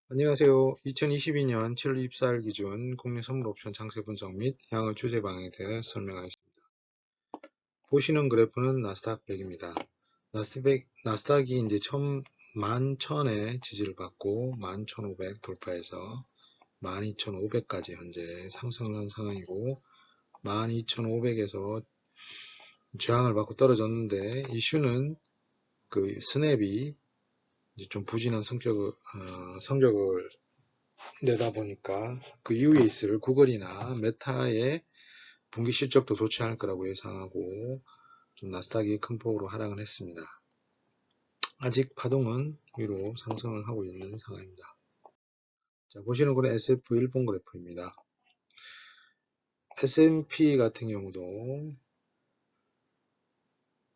안녕하세요. 2022년 7월 24일 기준 국내 선물 옵션 장세 분석 및 향후 추세 방향에 대해 설명하겠습니다. 보시는 그래프는 나스닥 100입니다. 나스닥이 이제 11,000에 지지를 받고 11,500 돌파해서 12,500까지 현재 상승을 한 상황이고 12,500에서 저항을 받고 떨어졌는데 이슈는 그 스냅이 이제 좀 부진한 성적을 내다 보니까 그 이후에 있을 구글이나 메타의 분기 실적도 좋지 않을 거라고 예상하고 좀 나스닥이 큰 폭으로 하락을 했습니다. 아직 파동은 위로 상승을 하고 있는 상황입니다. 자, 보시는 거는 SF 일본 그래프입니다. S&P 같은 경우도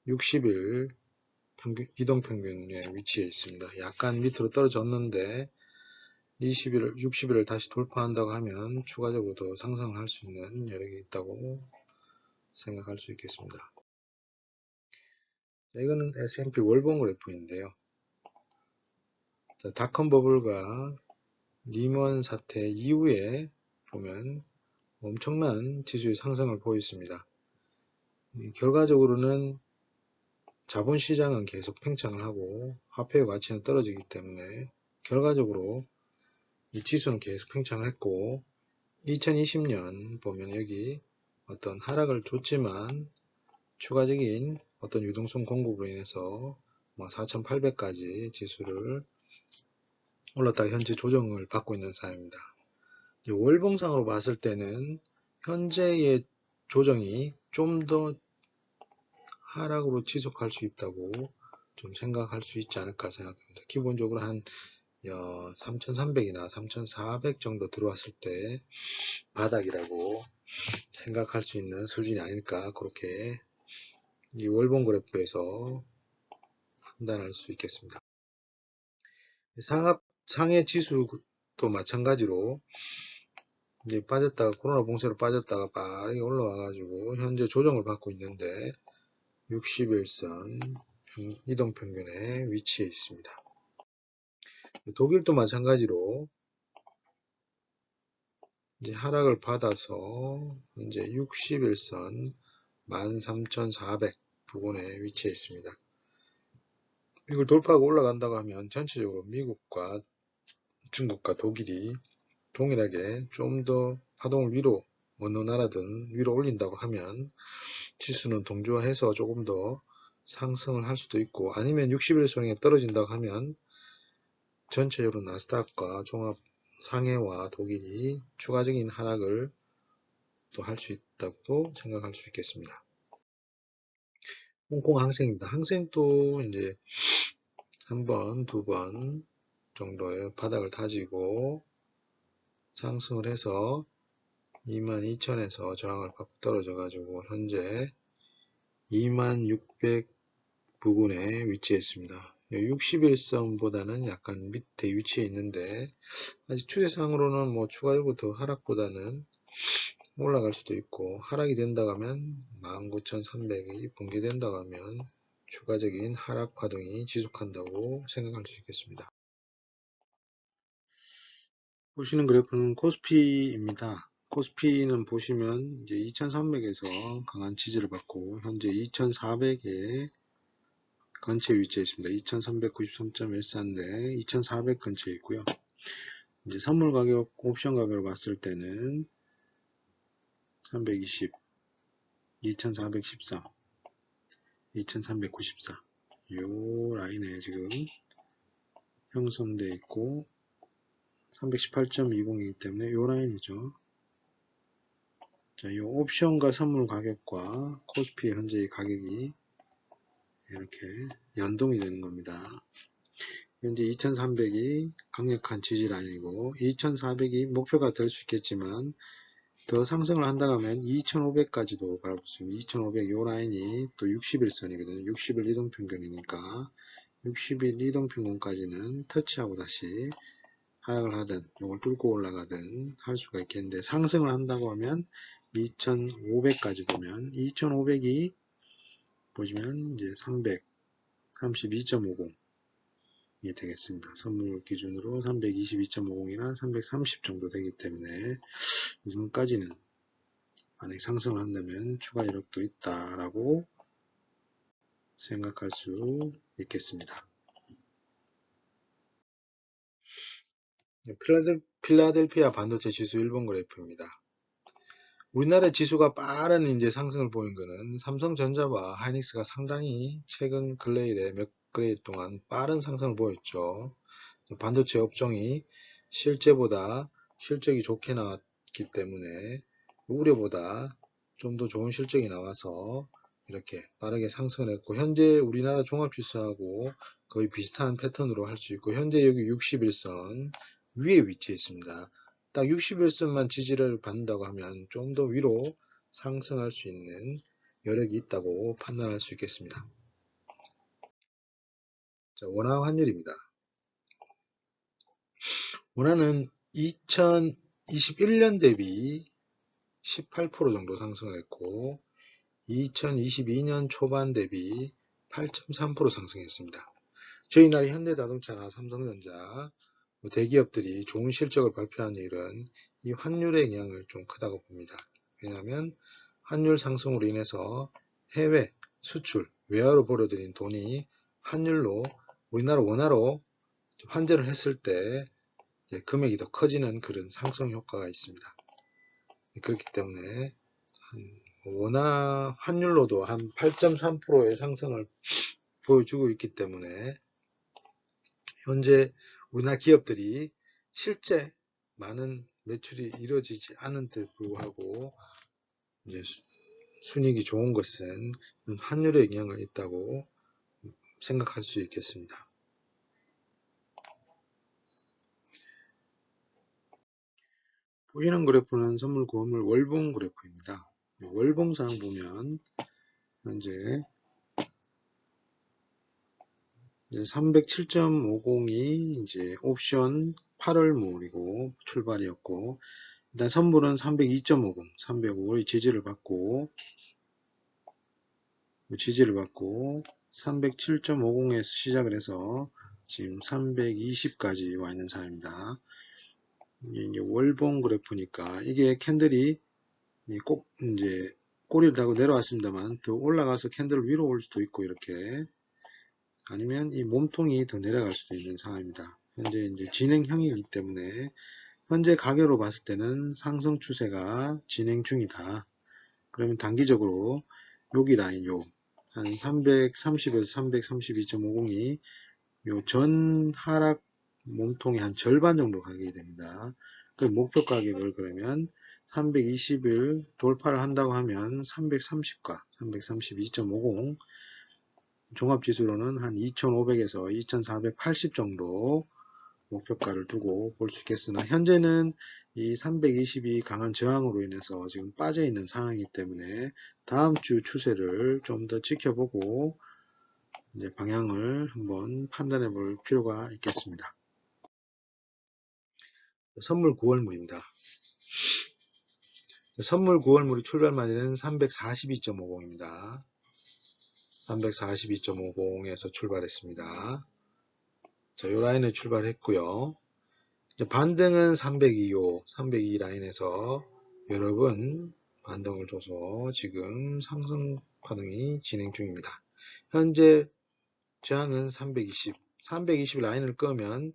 60일 이동평균에 위치해 있습니다. 약간 밑으로 떨어졌는데 60일을 다시 돌파한다고 하면 추가적으로 더 상승을 할 수 있는 여력이 있다고 생각할 수 있겠습니다. 자, 이거는 S&P 월봉 그래프인데요. 자, 닷컴 버블과 리먼 사태 이후에 보면 엄청난 지수의 상승을 보였습니다. 결과적으로는 자본시장은 계속 팽창을 하고 화폐의 가치는 떨어지기 때문에 결과적으로 이 지수는 계속 팽창을 했고 2020년 보면 여기 어떤 하락을 줬지만 추가적인 어떤 유동성 공급으로 인해서 4,800까지 지수를 올랐다가 현재 조정을 받고 있는 상황입니다. 월봉상으로 봤을 때는 현재의 조정이 좀 더 하락으로 지속할 수 있다고 좀 생각할 수 있지 않을까 생각합니다. 기본적으로 한 3,300이나 3,400 정도 들어왔을 때 바닥이라고 생각할 수 있는 수준이 아닐까 그렇게 이 월봉 그래프에서 판단할 수 있겠습니다. 상해 지수도 마찬가지로 이제 빠졌다가 코로나 봉쇄로 빠졌다가 빠르게 올라와가지고 현재 조정을 받고 있는데 60일선 이동평균에 위치해 있습니다. 독일도 마찬가지로 이제 하락을 받아서 현재 60일선 13,400 부근에 위치해 있습니다. 이걸 돌파하고 올라간다고 하면 전체적으로 미국과 중국과 독일이 동일하게 좀 더 파동을 위로 어느 나라든 위로 올린다고 하면 지수는 동조화해서 조금 더 상승을 할 수도 있고 아니면 60일선에 떨어진다고 하면 전체적으로 나스닥과 종합 상해와 독일이 추가적인 하락을 또 할 수 있다고 생각할 수 있겠습니다. 홍콩 항생입니다. 항생도 이제 한 번, 두 번 정도의 바닥을 다지고 상승을 해서 22,000에서 저항을 받고 떨어져 가지고 현재 2600 부근에 위치해 있습니다. 60일선보다는 약간 밑에 위치해 있는데 아직 추세상으로는 뭐 추가적으로 더 하락보다는 올라갈 수도 있고 하락이 된다고 하면 19,300이 붕괴된다고 하면 추가적인 하락 파동이 지속한다고 생각할 수 있겠습니다. 보시는 그래프는 코스피입니다. 코스피는 보시면 이제 2300에서 강한 지지를 받고 현재 2400에 근처에 위치해 있습니다. 2393.14인데 2400 근처에 있고요. 이제 선물 가격, 옵션 가격을 봤을 때는 320, 2413, 2394 요 라인에 지금 형성되어 있고 318.20이기 때문에 요 라인이죠. 자, 이 옵션과 선물 가격과 코스피의 현재의 가격이 이렇게 연동이 되는 겁니다. 현재 2300이 강력한 지지 라인이고 2400이 목표가 될 수 있겠지만 더 상승을 한다고 하면 2500까지도 바라볼 수 있습니다. 2500 요 라인이 또 60일선이거든요. 60일 이동평균이니까 60일 이동평균까지는 터치하고 다시 하락을 하든 이걸 뚫고 올라가든 할 수가 있겠는데 상승을 한다고 하면 2500까지 보면 2500이 보시면 이제 300 32.50 되겠습니다. 선물 기준으로 322.50이나 330 정도 되기 때문에 이 정도까지는 만약 상승을 한다면 추가 이력도 있다라고 생각할 수 있겠습니다. 필라델피아 반도체 지수 일본 그래프입니다. 우리나라 지수가 빠른 이제 상승을 보인 것은 삼성전자와 하이닉스가 상당히 최근 근래일에 몇 그레일 동안 빠른 상승을 보였죠. 반도체 업종이 실제보다 실적이 좋게 나왔기 때문에 우려보다 좀 더 좋은 실적이 나와서 이렇게 빠르게 상승을 했고, 현재 우리나라 종합지수하고 거의 비슷한 패턴으로 할 수 있고, 현재 여기 61선 위에 위치해 있습니다. 딱 61선만 지지를 받는다고 하면 좀 더 위로 상승할 수 있는 여력이 있다고 판단할 수 있겠습니다. 자, 원화 환율입니다. 원화는 2021년 대비 18% 정도 상승을 했고 2022년 초반 대비 8.3% 상승했습니다. 저희 나라 현대자동차나 삼성전자 대기업들이 좋은 실적을 발표한 일은 이 환율의 영향을 좀 크다고 봅니다. 왜냐하면 환율 상승으로 인해서 해외 수출, 외화로 벌어들인 돈이 환율로 우리나라 원화로 환전을 했을 때 금액이 더 커지는 그런 상승 효과가 있습니다. 그렇기 때문에 원화 환율로도 한 8.3%의 상승을 보여주고 있기 때문에 현재 우리나라 기업들이 실제 많은 매출이 이루어지지 않은 데 불구하고 이제 순이익이 좋은 것은 환율의 영향을 있다고 생각할 수 있겠습니다. 보시는 그래프는 선물 구원물 월봉 그래프입니다. 월봉상 보면 현재 307.50이 이제 옵션 8월물이고 출발이었고, 일단 선물은 302.50, 305의 지지를 받고 307.50에서 시작을 해서 지금 320까지 와 있는 상황입니다. 이게 월봉 그래프니까 이게 캔들이 꼭 이제 꼬리를 달고 내려왔습니다만 더 올라가서 캔들 위로 올 수도 있고, 이렇게 아니면 이 몸통이 더 내려갈 수도 있는 상황입니다. 현재 이제 진행형이기 때문에 현재 가격으로 봤을 때는 상승 추세가 진행 중이다. 그러면 단기적으로 여기 라인 한 330에서 332.50이 요 전 하락 몸통의 한 절반 정도 가격이 됩니다. 그 목표 가격을 그러면 320을 돌파를 한다고 하면 330과 332.50 종합지수로는 한 2500에서 2480 정도 목표가를 두고 볼 수 있겠으나, 현재는 이 320이 강한 저항으로 인해서 지금 빠져 있는 상황이기 때문에 다음 주 추세를 좀 더 지켜보고 이제 방향을 한번 판단해 볼 필요가 있겠습니다. 선물 9월물입니다. 선물 9월물이 출발 마디는 342.50입니다. 342.50에서 출발했습니다. 자, 이 라인을 출발했고요. 반등은 302 라인에서 여러 번 반등을 줘서 지금 상승 파동이 진행 중입니다. 현재 저항은 320 라인을 끄면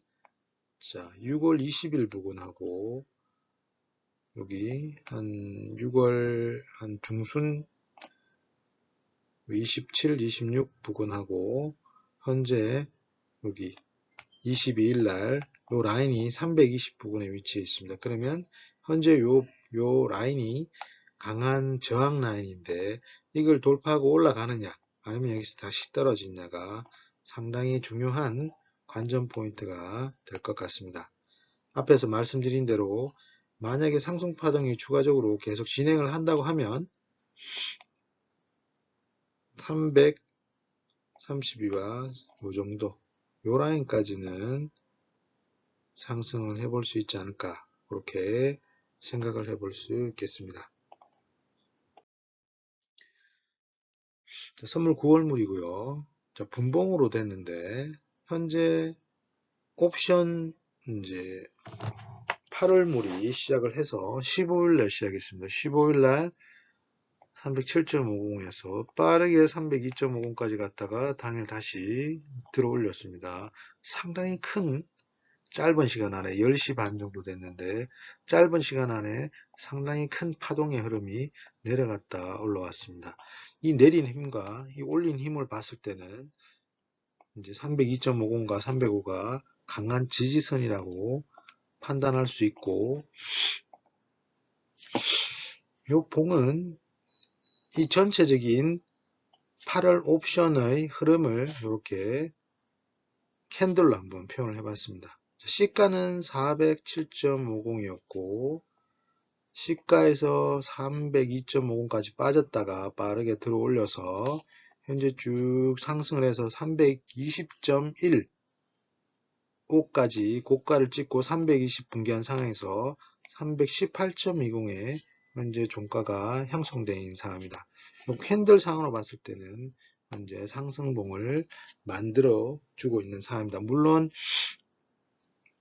자 6월 20일 부근하고 여기 한 6월 한 중순 27, 26 부근하고 현재 여기 22일 날 요 라인이 320 부근에 위치해 있습니다. 그러면 현재 요 라인이 강한 저항 라인인데 이걸 돌파하고 올라가느냐 아니면 여기서 다시 떨어지느냐가 상당히 중요한 관전 포인트가 될 것 같습니다. 앞에서 말씀드린 대로 만약에 상승 파동이 추가적으로 계속 진행을 한다고 하면 332와 요 정도 요 라인까지는 상승을 해볼 수 있지 않을까, 그렇게 생각을 해볼 수 있겠습니다. 자, 선물 9월물이고요. 자, 분봉으로 됐는데 현재 옵션 이제 8월물이 시작을 해서 15일날 시작했습니다. 15일날 307.50에서 빠르게 302.50까지 갔다가 당일 다시 들어 올렸습니다. 상당히 큰 짧은 시간 안에 10시 반 정도 됐는데 짧은 시간 안에 상당히 큰 파동의 흐름이 내려갔다 올라왔습니다. 이 내린 힘과 이 올린 힘을 봤을 때는 이제 302.50과 305가 강한 지지선이라고 판단할 수 있고, 이 봉은 이 전체적인 8월 옵션의 흐름을 이렇게 캔들로 한번 표현을 해봤습니다. 시가는 407.50이었고 시가에서 302.50까지 빠졌다가 빠르게 들어 올려서 현재 쭉 상승을 해서 320.15까지 고가를 찍고 320 붕괴한 상황에서 318.20에 현재 종가가 형성되어 있는 상황입니다. 캔들 상으로 봤을 때는 현재 상승봉을 만들어 주고 있는 상황입니다. 물론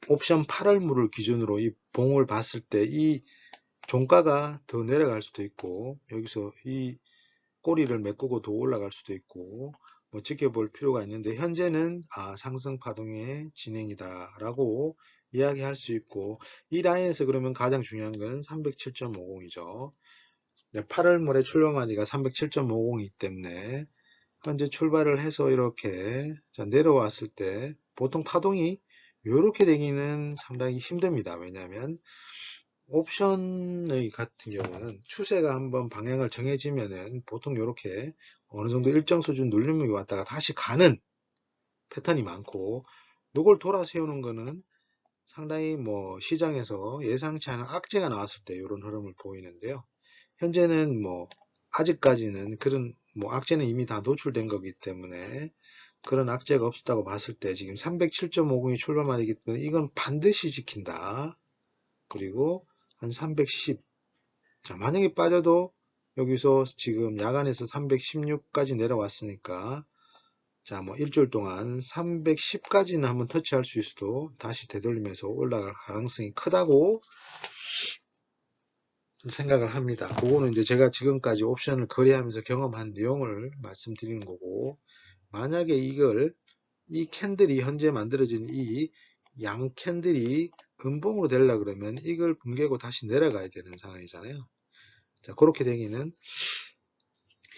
옵션 8월물을 기준으로 이 봉을 봤을 때 이 종가가 더 내려갈 수도 있고 여기서 이 꼬리를 메꾸고 더 올라갈 수도 있고 뭐 지켜볼 필요가 있는데 현재는 상승 파동의 진행이다 라고 이야기할 수 있고 이 라인에서 그러면 가장 중요한 것은 307.50이죠. 8월물의 출발마디가 307.50이기 때문에 현재 출발을 해서 이렇게 내려왔을 때 보통 파동이 이렇게 되기는 상당히 힘듭니다. 왜냐하면 옵션의 같은 경우는 추세가 한번 방향을 정해지면은 보통 이렇게 어느 정도 일정 수준 눌림목이 왔다가 다시 가는 패턴이 많고 이걸 돌아 세우는 거는 상당히 뭐 시장에서 예상치 않은 악재가 나왔을 때 이런 흐름을 보이는데요. 현재는 뭐 아직까지는 그런 뭐 악재는 이미 다 노출된 거기 때문에 그런 악재가 없었다고 봤을 때 지금 307.50이 출발만이기 때문에 이건 반드시 지킨다. 그리고 한 310. 자, 만약에 빠져도 여기서 지금 야간에서 316까지 내려왔으니까 자, 뭐 일주일 동안 310까지는 한번 터치할 수 있어도 다시 되돌리면서 올라갈 가능성이 크다고 생각을 합니다. 그거는 이제 제가 지금까지 옵션을 거래하면서 경험한 내용을 말씀드리는 거고, 만약에 이 캔들이 현재 만들어진 이 양 캔들이 음봉으로 되려 그러면 이걸 붕괴고 다시 내려가야 되는 상황이잖아요. 자, 그렇게 되기는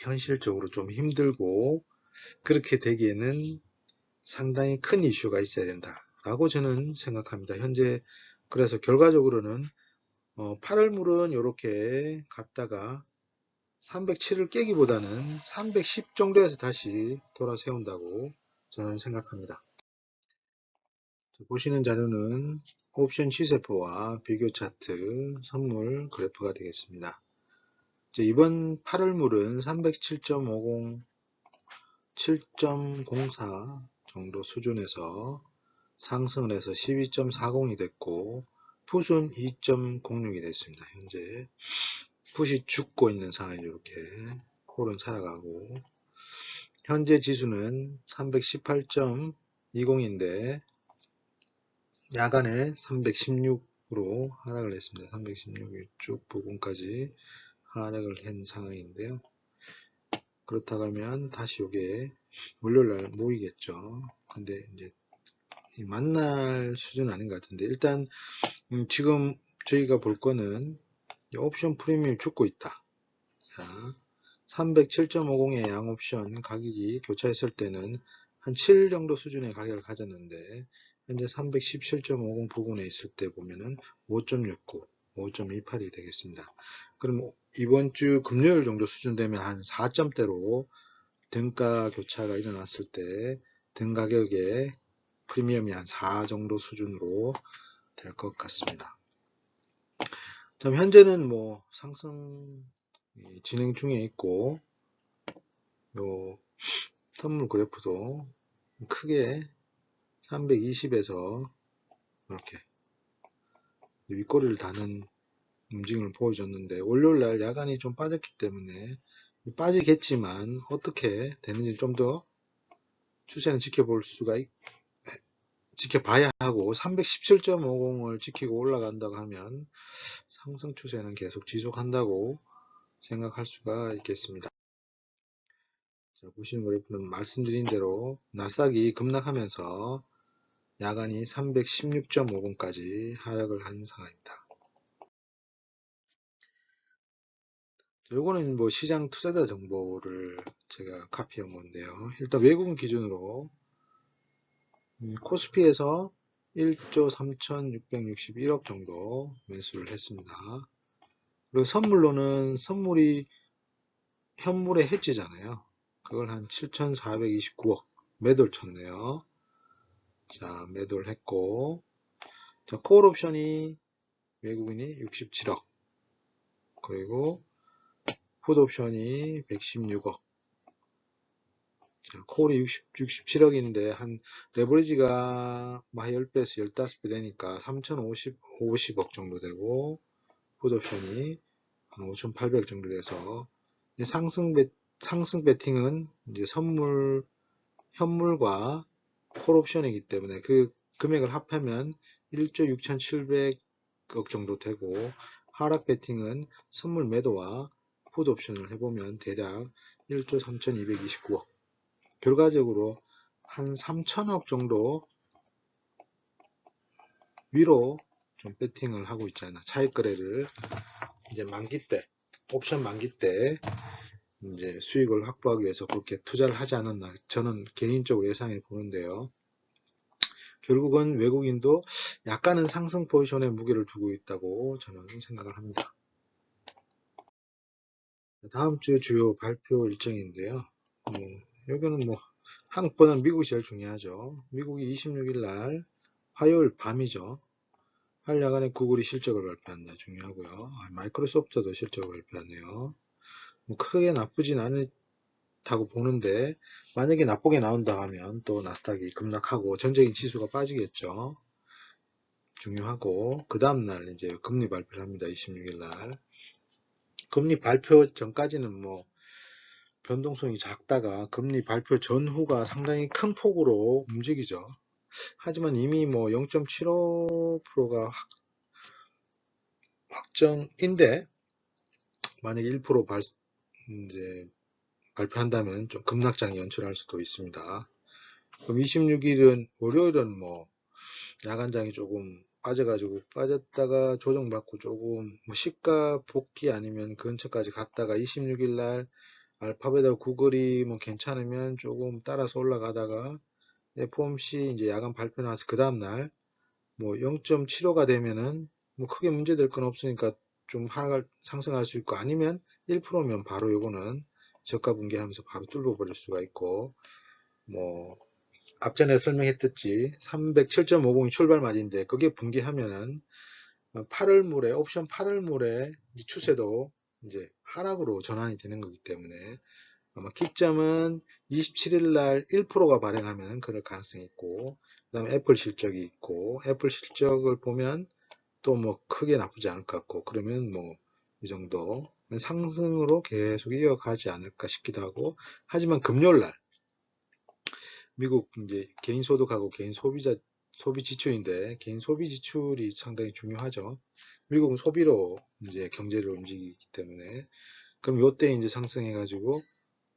현실적으로 좀 힘들고 그렇게 되기에는 상당히 큰 이슈가 있어야 된다라고 저는 생각합니다. 현재 그래서 결과적으로는 8월물은 이렇게 갔다가 307을 깨기보다는 310 정도에서 다시 돌아 세운다고 저는 생각합니다. 보시는 자료는 옵션 시세포와 비교 차트, 선물 그래프가 되겠습니다. 이번 8월물은 307.50, 7.04 정도 수준에서 상승을 해서 12.40이 됐고 풋은 2.06이 됐습니다. 현재 풋이 죽고 있는 상황이 이렇게 콜은 살아가고 현재 지수는 318.20인데 야간에 316으로 하락을 했습니다. 316 이쪽 부분까지 하락을 한 상황인데요. 그렇다고 하면 다시 이게 월요일날 모이겠죠. 근데 이제 만날 수준은 아닌 것 같은데 일단 지금 저희가 볼 거는 옵션 프리미엄이 죽고 있다. 자, 307.50의 양옵션 가격이 교차했을 때는 한 7 정도 수준의 가격을 가졌는데 현재 317.50 부분에 있을 때 보면은 5.69, 5.28이 되겠습니다. 그럼 이번 주 금요일 정도 수준 되면 한 4점대로 등가 교차가 일어났을 때 등 가격의 프리미엄이 한 4 정도 수준으로 될 것 같습니다. 그럼 현재는 뭐 상승 진행 중에 있고 요 선물 그래프도 크게 320에서 이렇게 윗꼬리를 다는 움직임을 보여줬는데 월요일날 야간이 좀 빠졌기 때문에 빠지겠지만 어떻게 되는지 좀 더 추세는 지켜볼 수가 지켜봐야 하고 317.50을 지키고 올라간다고 하면 상승 추세는 계속 지속한다고 생각할 수가 있겠습니다. 자, 보시는 그래프는 말씀드린 대로 나스닥이 급락하면서 야간이 316.50까지 하락을 한 상황입니다. 요거는 뭐 시장 투자자 정보를 제가 카피한 건데요. 일단 외국인 기준으로 코스피에서 1조 3,661억 정도 매수를 했습니다. 그리고 선물로는 현물의 해지잖아요. 그걸 한 7,429억 매도를 쳤네요. 자, 매도를 했고, 자, 콜 옵션이 외국인이 67억, 그리고 풋 옵션이 116억. 자, 콜이 67억인데 한 레버리지가 10배에서 15배 되니까 3,050억 정도 되고, 풋 옵션이 한 5,800 정도 돼서 상승 배팅은 이제 현물과 콜 옵션이기 때문에 그 금액을 합하면 1조 6,700억 정도 되고, 하락 배팅은 선물 매도와 풋 옵션을 해보면 대략 1조 3,229억. 결과적으로 한 3천억 정도 위로 좀 배팅을 하고 있잖아. 차익 거래를 이제 만기 때, 옵션 만기 때 이제 수익을 확보하기 위해서 그렇게 투자를 하지 않았나 저는 개인적으로 예상해 보는데요. 결국은 외국인도 약간은 상승 포지션에 무게를 두고 있다고 저는 생각을 합니다. 다음 주 주요 발표 일정인데요. 여기는 뭐 한국보다는 미국이 제일 중요하죠. 미국이 26일 날 화요일 밤이죠. 화요일 야간에 구글이 실적을 발표한다. 중요하고요. 마이크로소프트도 실적을 발표하네요. 뭐 크게 나쁘진 않다고 보는데 만약에 나쁘게 나온다 하면 또 나스닥이 급락하고 전체적인 지수가 빠지겠죠. 중요하고 그 다음날 이제 금리 발표를 합니다. 26일 날. 금리 발표 전까지는 뭐 변동성이 작다가 금리 발표 전후가 상당히 큰 폭으로 움직이죠. 하지만 이미 뭐 0.75%가 확정인데 만약에 1% 이제 발표한다면 좀 급락장이 연출할 수도 있습니다. 그럼 26일은 월요일은 뭐 야간장이 조금 빠졌다가 조정받고 조금 뭐 시가 복귀 아니면 근처까지 갔다가 26일 날 알파벳하고 구글이 뭐 괜찮으면 조금 따라서 올라가다가 FOMC 이제 야간 발표 나와서 그 다음날 뭐 0.75가 되면은 뭐 크게 문제될 건 없으니까 좀 상승할 수 있고, 아니면 1%면 바로 요거는 저가 붕괴하면서 바로 뚫어버릴 수가 있고, 뭐 앞전에 설명했듯이 307.50이 출발mad인데 그게 붕괴하면은 8월물에 옵션 8월물에 추세도 이제 하락으로 전환이 되는 거기 때문에 아마 기점은 27일 날 1%가 발행하면 그럴 가능성이 있고, 그 다음에 애플 실적이 있고, 애플 실적을 보면 또 뭐 크게 나쁘지 않을 것 같고, 그러면 뭐 이 정도 상승으로 계속 이어가지 않을까 싶기도 하고, 하지만 금요일 날 미국 이제 개인 소득하고 개인 소비 지출인데, 개인 소비 지출이 상당히 중요하죠. 미국은 소비로 이제 경제를 움직이기 때문에, 그럼 요때 이제 상승해가지고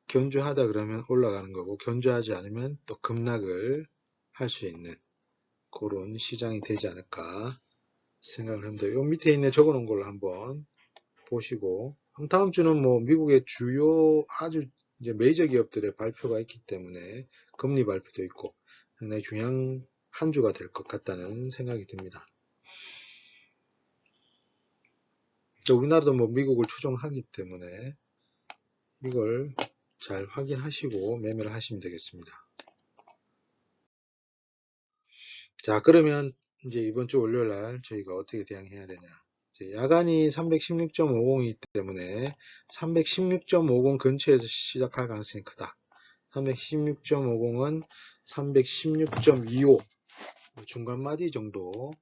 견조하다 그러면 올라가는 거고, 견조하지 않으면 또 급락을 할 수 있는 그런 시장이 되지 않을까 생각을 합니다. 요 밑에 있는 적어 놓은 걸로 한번 보시고, 다음 주는 뭐 미국의 주요 아주 이제 메이저 기업들의 발표가 있기 때문에 금리 발표도 있고 상당히 중요한 한 주가 될 것 같다는 생각이 듭니다. 우리나라도 뭐 미국을 추종하기 때문에 이걸 잘 확인하시고 매매를 하시면 되겠습니다. 자, 그러면 이제 이번 주 월요일 날 저희가 어떻게 대응해야 되냐. 야간이 316.50이기 때문에 316.50 근처에서 시작할 가능성이 크다. 316.50은 316.25 중간마디 정도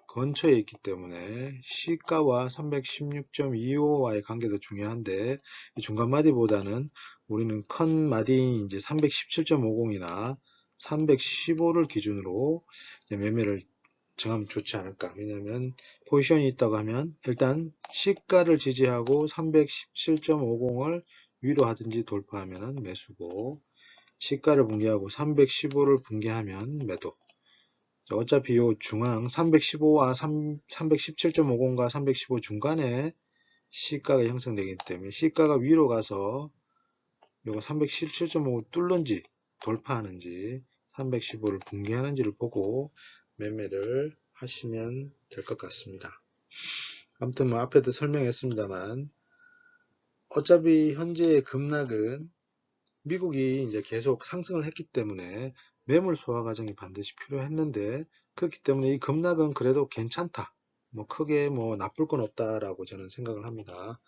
근처에 있기 때문에 시가와 316.25와의 관계도 중요한데, 이 중간마디보다는 우리는 큰 마디인 이제 317.50이나 315를 기준으로 매매를 정하면 좋지 않을까. 왜냐하면 포지션이 있다고 하면 일단 시가를 지지하고 317.50을 위로 하든지 돌파하면 매수고, 시가를 붕괴하고 315를 붕괴하면 매도. 어차피 요 중앙 315와 317.50과 315 중간에 시가가 형성되기 때문에 시가가 위로 가서 요거 317.5 뚫는지 돌파하는지 315를 붕괴하는지를 보고 매매를 하시면 될 것 같습니다. 아무튼 뭐 앞에도 설명했습니다만 어차피 현재의 급락은 미국이 이제 계속 상승을 했기 때문에 매물 소화 과정이 반드시 필요했는데, 그렇기 때문에 이 급락은 그래도 괜찮다. 뭐 크게 뭐 나쁠 건 없다라고 저는 생각을 합니다.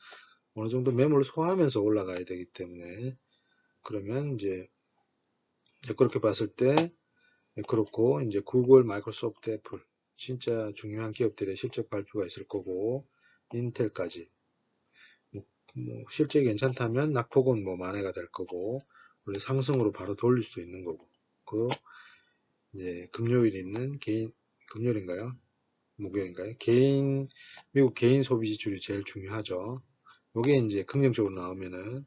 어느 정도 매물을 소화하면서 올라가야 되기 때문에. 그러면 이제 그렇게 봤을 때 그렇고, 이제 구글, 마이크로소프트, 애플 진짜 중요한 기업들의 실적 발표가 있을 거고, 인텔까지 뭐 실적이 괜찮다면 낙폭은 뭐 만회가 될 거고, 원래 상승으로 바로 돌릴 수도 있는 거고. 그 이제 금요일 있는 금요일인가요? 목요일인가요? 미국 개인 소비 지출이 제일 중요하죠. 요게 이제 긍정적으로 나오면은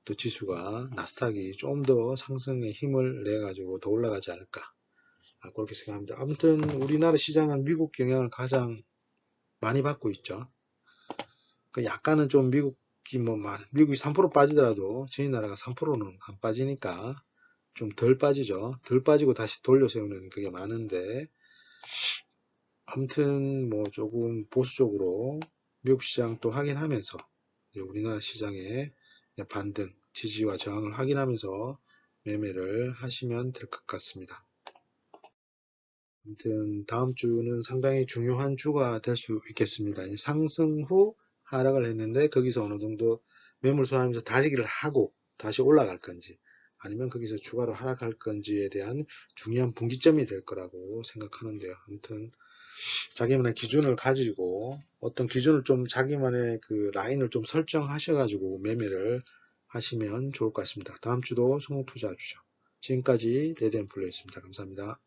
또 지수가 나스닥이 좀 더 상승의 힘을 내 가지고 더 올라가지 않을까. 그렇게 생각합니다. 아무튼 우리나라 시장은 미국 영향을 가장 많이 받고 있죠. 약간은 좀 미국이 3% 빠지더라도 저희 나라가 3%는 안 빠지니까 좀 덜 빠지죠. 덜 빠지고 다시 돌려 세우는 그게 많은데, 아무튼 뭐 조금 보수적으로 미국 시장 또 확인하면서 우리나라 시장의 반등, 지지와 저항을 확인하면서 매매를 하시면 될 것 같습니다. 아무튼 다음 주는 상당히 중요한 주가 될 수 있겠습니다. 상승 후 하락을 했는데 거기서 어느 정도 매물 소화하면서 다시기를 하고 다시 올라갈 건지, 아니면 거기서 추가로 하락할 건지에 대한 중요한 분기점이 될 거라고 생각하는데요. 아무튼 자기만의 기준을 가지고 어떤 기준을 좀 자기만의 그 라인을 좀 설정하셔가지고 매매를 하시면 좋을 것 같습니다. 다음 주도 성공 투자하십시오. 지금까지 레드앤플레이였습니다. 감사합니다.